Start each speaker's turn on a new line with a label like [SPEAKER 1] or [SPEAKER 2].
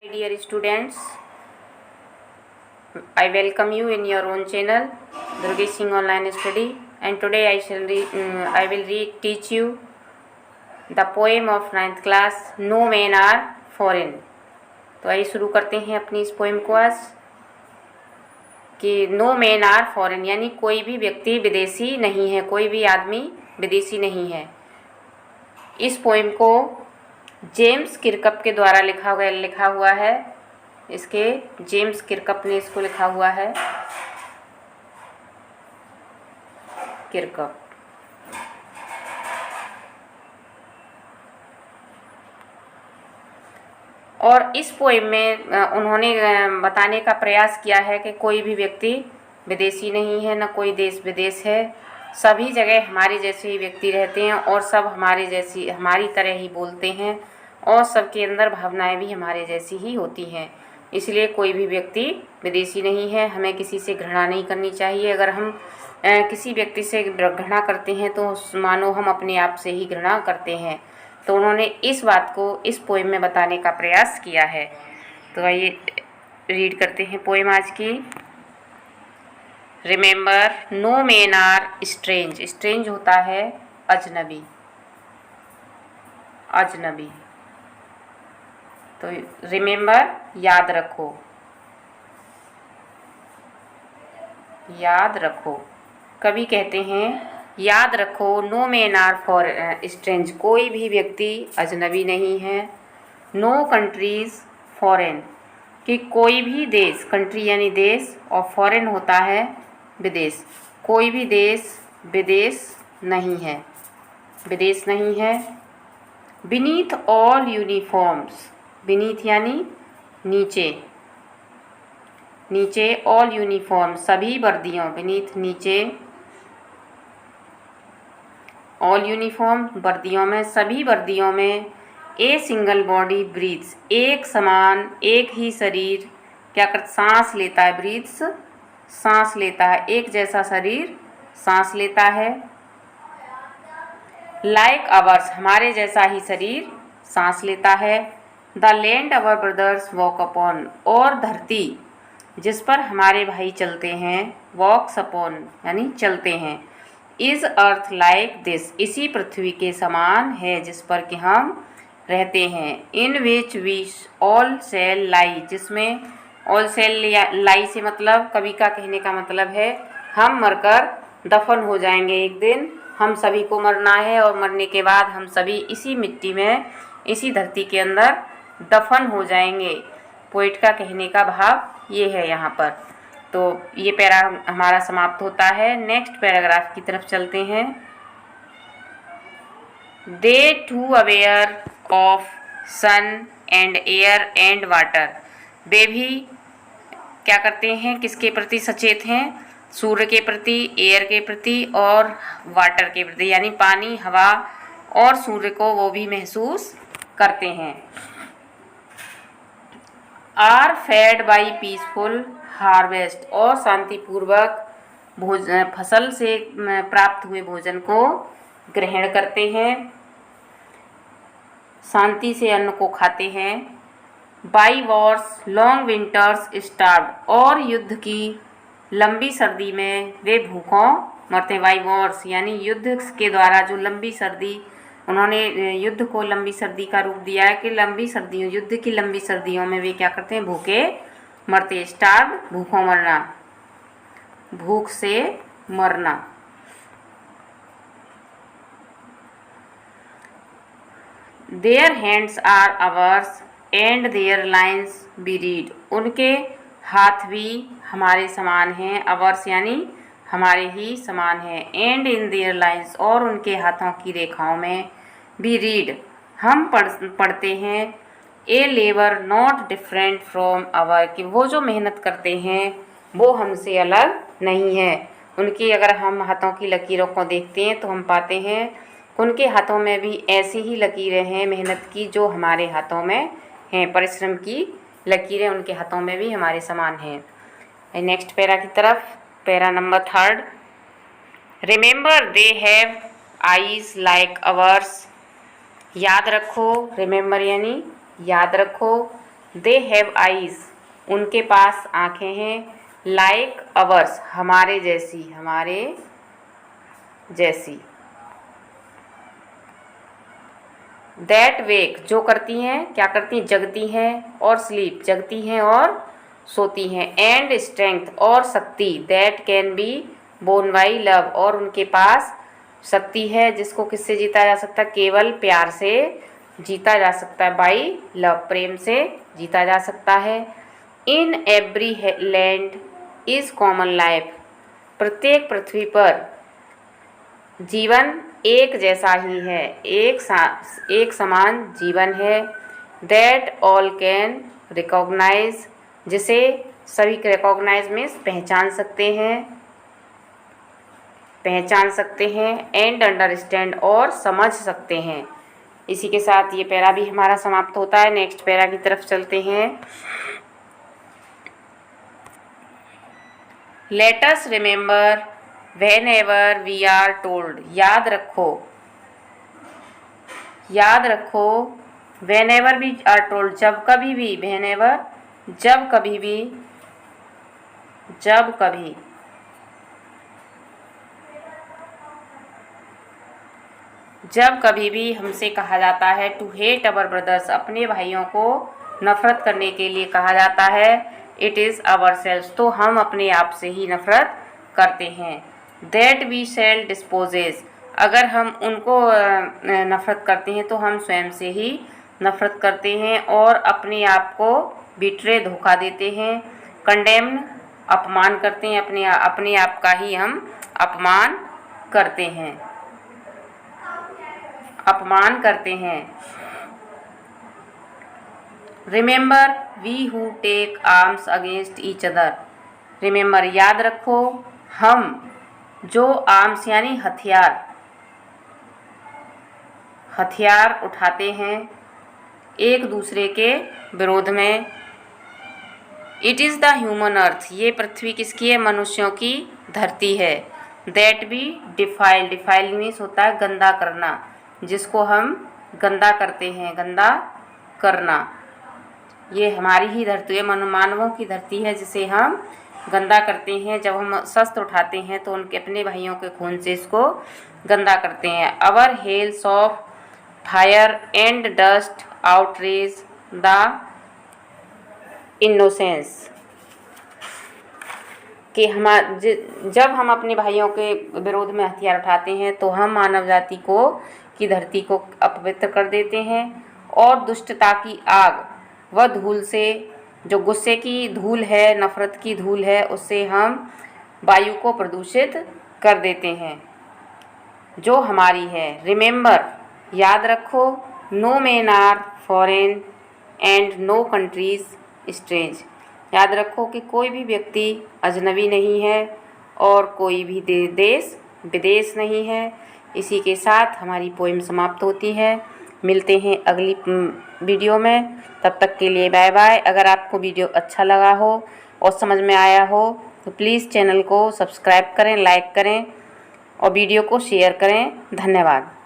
[SPEAKER 1] My dear students, I welcome you in your own channel, Durgesh Singh Online Study, and today I will teach you the poem of 9th class, No Men Are Foreign. तो आइए शुरू करते हैं अपनी इस poem को आज कि नो मैन आर फॉरेन, यानी कोई भी व्यक्ति विदेशी नहीं है, कोई भी आदमी विदेशी नहीं है। इस पोएम को जेम्स किरकप के द्वारा लिखा हुआ है। इसके जेम्स किरकप ने इसको लिखा हुआ है। किरकप और इस पोएम में उन्होंने बताने का प्रयास किया है कि कोई भी व्यक्ति विदेशी नहीं है, न कोई देश विदेश है। सभी जगह हमारे जैसे ही व्यक्ति रहते हैं और सब हमारी तरह ही बोलते हैं और सबके अंदर भावनाएं भी हमारे जैसी ही होती हैं। इसलिए कोई भी व्यक्ति विदेशी नहीं है। हमें किसी से घृणा नहीं करनी चाहिए। अगर हम किसी व्यक्ति से घृणा करते हैं तो मानो हम अपने आप से ही घृणा करते हैं। तो उन्होंने इस बात को इस पोएम में बताने का प्रयास किया है। तो आइए रीड करते हैं पोएम आज की। Remember no man are strange. Strange होता है अजनबी, अजनबी। तो रिमेंबर याद रखो, याद रखो। कवि कहते हैं याद रखो no man are for strange, कोई भी व्यक्ति अजनबी नहीं है। नो कंट्रीज फॉरेन, कि कोई भी देश, कंट्री यानी देश, और फॉरेन होता है विदेश, कोई भी देश विदेश नहीं है, विदेश नहीं है। बीनीथ ऑल यूनिफॉर्म्स, बीनीथ यानी नीचे, नीचे, ऑल यूनिफॉर्म सभी वर्दियों, बीनीथ नीचे, ऑल यूनिफॉर्म वर्दियों में, सभी वर्दियों में। ए सिंगल बॉडी ब्रीथ्स, एक समान एक ही शरीर क्या कर सांस लेता है, ब्रीथ्स सांस लेता है, एक जैसा शरीर सांस लेता है। लाइक अवर्स, हमारे जैसा ही शरीर सांस लेता है। The land our brothers walk upon, और धरती जिस पर हमारे भाई चलते हैं, वॉक्स अपॉन यानी चलते हैं। इज अर्थ लाइक दिस, इसी पृथ्वी के समान है जिस पर कि हम रहते हैं। इन which we all shall lie, जिसमें ऑल सेल लाई से मतलब, कवि का कहने का मतलब है हम मरकर दफन हो जाएंगे एक दिन। हम सभी को मरना है और मरने के बाद हम सभी इसी मिट्टी में, इसी धरती के अंदर दफन हो जाएंगे। पोइट का कहने का भाव ये है यहाँ पर। तो ये पैरा हमारा समाप्त होता है। नेक्स्ट पैराग्राफ की तरफ चलते हैं। They too aware of sun and air and water, वे भी क्या करते हैं, किसके प्रति सचेत हैं, सूर्य के प्रति, एयर के प्रति और वाटर के प्रति, यानी पानी, हवा और सूर्य को वो भी महसूस करते हैं। Are fed by peaceful harvest, और शांतिपूर्वक फसल से प्राप्त हुए भोजन को ग्रहण करते हैं, शांति से अन्न को खाते हैं। By Wars long winters starved, और युद्ध की लंबी सर्दी में वे भूखों मरते हैं। बाई वॉर्स यानी युद्ध के द्वारा जो लंबी सर्दी, उन्होंने युद्ध को लंबी सर्दी का रूप दिया है कि लंबी सर्दियों, युद्ध की लंबी सर्दियों में वे क्या करते हैं, भूखे मरते। स्टार्व भूखों मरना, भूख से मरना। Their hands are ours and their lines be read, उनके हाथ भी हमारे समान हैं, आवर्स यानी हमारे ही समान हैं, एंड इन देयर लाइन्स, और उनके हाथों की रेखाओं में बी रीड हम पढ़ते हैं। A labour not different from our, कि वो जो मेहनत करते हैं वो हमसे अलग नहीं है। उनकी अगर हम हाथों की लकीरों को देखते हैं तो हम पाते हैं उनके हाथों में भी ऐसी ही लकीरें हैं मेहनत की जो हमारे हाथों में हैं, परिश्रम की लकीरें उनके हाथों में भी हमारे समान हैं। नेक्स्ट पैरा की तरफ, para number 3। Remember they have eyes like ours, याद रखो, रिमेंबर यानी याद रखो, दे हैव आईज, उनके पास आंखें हैं। लाइक अवर्स, हमारे जैसी, हमारे जैसी। दैट वेक, जो करती हैं, क्या करती हैं, जगती हैं। और स्लीप, जगती हैं और सोती हैं। एंड स्ट्रेंथ, और शक्ति। That can be born by love, और उनके पास शक्ति है जिसको किससे जीता जा सकता है, केवल प्यार से जीता जा सकता है। बाई लव, प्रेम से जीता जा सकता है। In every land is common life, प्रत्येक पृथ्वी पर जीवन एक जैसा ही है, एक समान जीवन है। दैट ऑल कैन रिकॉग्नाइज, जिसे सभी रिकॉग्नाइज में पहचान सकते हैं। एंड अंडरस्टैंड, और समझ सकते हैं। इसी के साथ ये पैरा भी हमारा समाप्त होता है। नेक्स्ट पैरा की तरफ चलते हैं। Let us remember whenever we are told, याद रखो whenever we are told, जब कभी भी, whenever जब कभी भी हमसे कहा जाता है टू हेट अवर ब्रदर्स, अपने भाइयों को नफरत करने के लिए कहा जाता है। इट इज़ आवर सेल्स, तो हम अपने आप से ही नफरत करते हैं। दैट वी शैल डिस्पोजेस, अगर हम उनको नफरत करते हैं तो हम स्वयं से ही नफरत करते हैं और अपने आप को बिट्रे, धोखा देते हैं। कंडेम्न, अपमान करते हैं, अपने आप का ही हम अपमान करते हैं। Remember we who take arms against each other, remember याद रखो, हम जो आर्म्स यानी हथियार उठाते हैं एक दूसरे के विरोध में। It is the human earth, ये पृथ्वी किसकी है, मनुष्यों की धरती है। That be defile, defile means होता है गंदा करना, जिसको हम गंदा करते हैं, गंदा करना। ये हमारी ही धरती है, मानवों की धरती है, जिसे हम गंदा करते हैं। जब हम शस्त्र उठाते हैं तो उनके अपने भाइयों के खून से इसको गंदा करते हैं। Our hells of fire and dust outrage the innocence, कि जब हम अपने भाइयों के विरोध में हथियार उठाते हैं तो हम मानव जाति की धरती को अपवित्र कर देते हैं और दुष्टता की आग व धूल से, जो गुस्से की धूल है, नफ़रत की धूल है, उससे हम वायु को प्रदूषित कर देते हैं जो हमारी है। रिमेंबर, याद रखो, no man are foreign and no countries strange, याद रखो कि कोई भी व्यक्ति अजनबी नहीं है और कोई भी देश विदेश नहीं है। इसी के साथ हमारी पोएम समाप्त होती है। मिलते हैं अगली वीडियो में, तब तक के लिए बाय बाय। अगर आपको वीडियो अच्छा लगा हो और समझ में आया हो तो प्लीज़ चैनल को सब्सक्राइब करें, लाइक करें और वीडियो को शेयर करें। धन्यवाद।